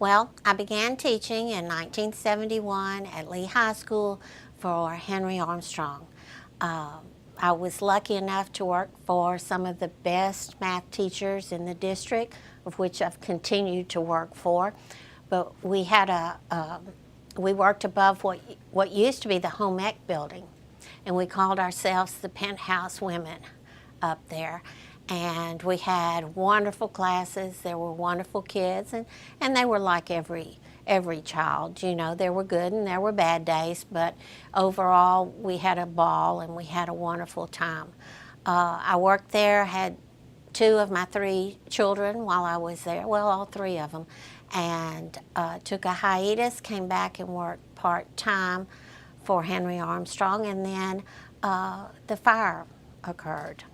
Well, I began teaching in 1971 at Lee High School for Henry Armstrong. I was lucky enough to work for some of the best math teachers in the district, of which I've continued to work for. But we had we worked above what used to be the home ec building, and we called ourselves the Penthouse Women up there. And we had wonderful classes. There were wonderful kids, and they were like every child. You know, there were good and there were bad days, but overall we had a ball and we had a wonderful time. I worked there, had two of my three children while I was there, well, all three of them, and took a hiatus, came back and worked part-time for Henry Armstrong, and then the fire occurred.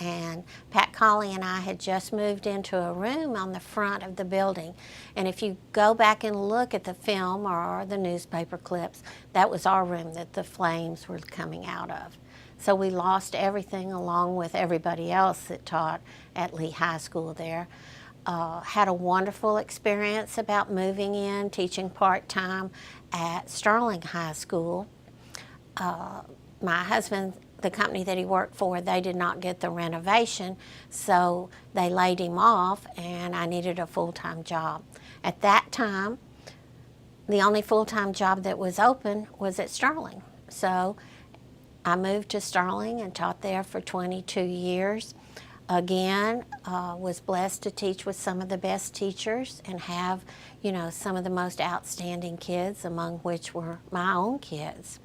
And Pat Colley and I had just moved into a room on the front of the building. And if you go back and look at the film or the newspaper clips, that was our room that the flames were coming out of. So we lost everything along with everybody else that taught at Lee High School there. Had a wonderful experience about moving in, teaching part-time at Sterling High School. My husband, the company that he worked for, they did not get the renovation, so they laid him off, and I needed a full-time job. At that time, the only full-time job that was open was at Sterling. So I moved to Sterling and taught there for 22 years. Again, was blessed to teach with some of the best teachers and have, you know, some of the most outstanding kids, among which were my own kids.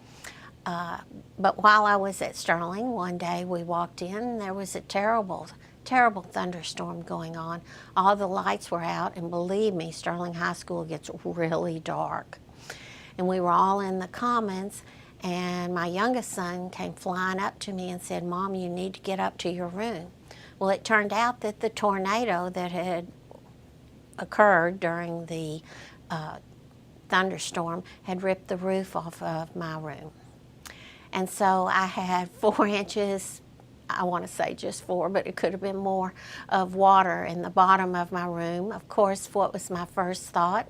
But while I was at Sterling, one day we walked in and there was a terrible thunderstorm going on. All the lights were out, and believe me, Sterling High School gets really dark. And we were all in the commons, and my youngest son came flying up to me and said, "Mom, you need to get up to your room." Well, it turned out that the tornado that had occurred during the thunderstorm had ripped the roof off of my room. And so I had 4 inches, I want to say just 4, but it could have been more, of water in the bottom of my room. Of course, what was my first thought?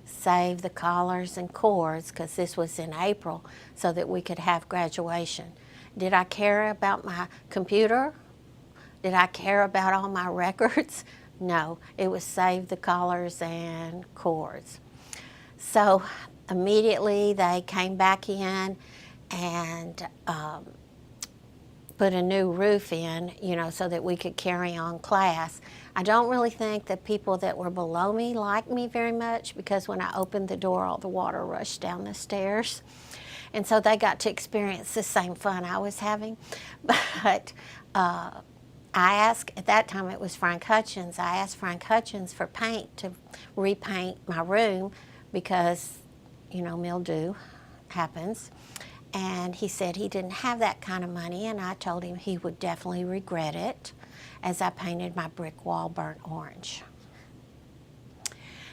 Save the collars and chords, because this was in April, so that we could have graduation. Did I care about my computer? Did I care about all my records? No, it was save the collars and chords. So immediately they came back in and put a new roof in, you know, so that we could carry on class. I don't really think the people that were below me liked me very much, because when I opened the door, all the water rushed down the stairs. And so they got to experience the same fun I was having. But I asked, at that time it was Frank Hutchins, I asked Frank Hutchins for paint to repaint my room because, you know, mildew happens. And he said he didn't have that kind of money, and I told him he would definitely regret it, as I painted my brick wall burnt orange.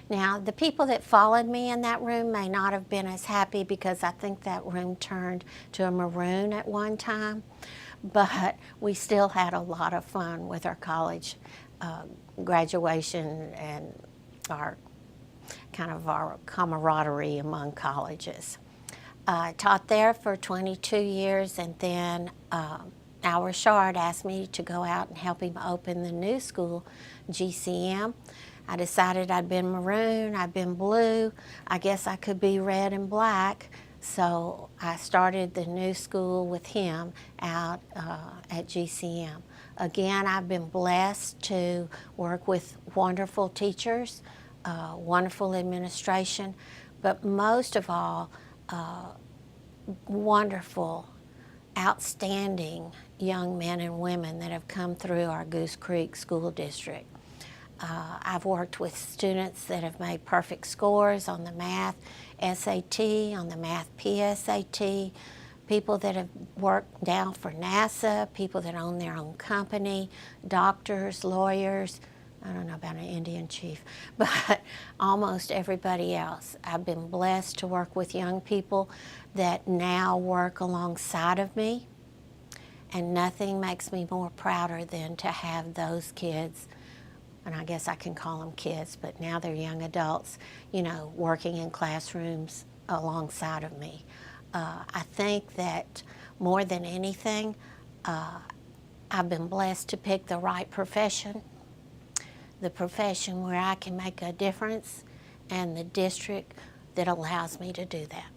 Now, the people that followed me in that room may not have been as happy, because I think that room turned to a maroon at one time, but we still had a lot of fun with our college graduation and our camaraderie among colleges. I taught there for 22 years, and then Al Richard asked me to go out and help him open the new school, GCM. I decided I'd been maroon, I'd been blue, I guess I could be red and black, so I started the new school with him out at GCM. Again, I've been blessed to work with wonderful teachers, wonderful administration, but most of all, wonderful, outstanding young men and women that have come through our Goose Creek School District. I've worked with students that have made perfect scores on the math SAT, on the math PSAT, people that have worked down for NASA, people that own their own company, doctors, lawyers. I don't know about an Indian chief, but almost everybody else. I've been blessed to work with young people that now work alongside of me, and nothing makes me more prouder than to have those kids and I guess I can call them kids, but now they're young adults, you know, working in classrooms alongside of me. I think that more than anything, I've been blessed to pick the right profession, the profession where I can make a difference, and the district that allows me to do that.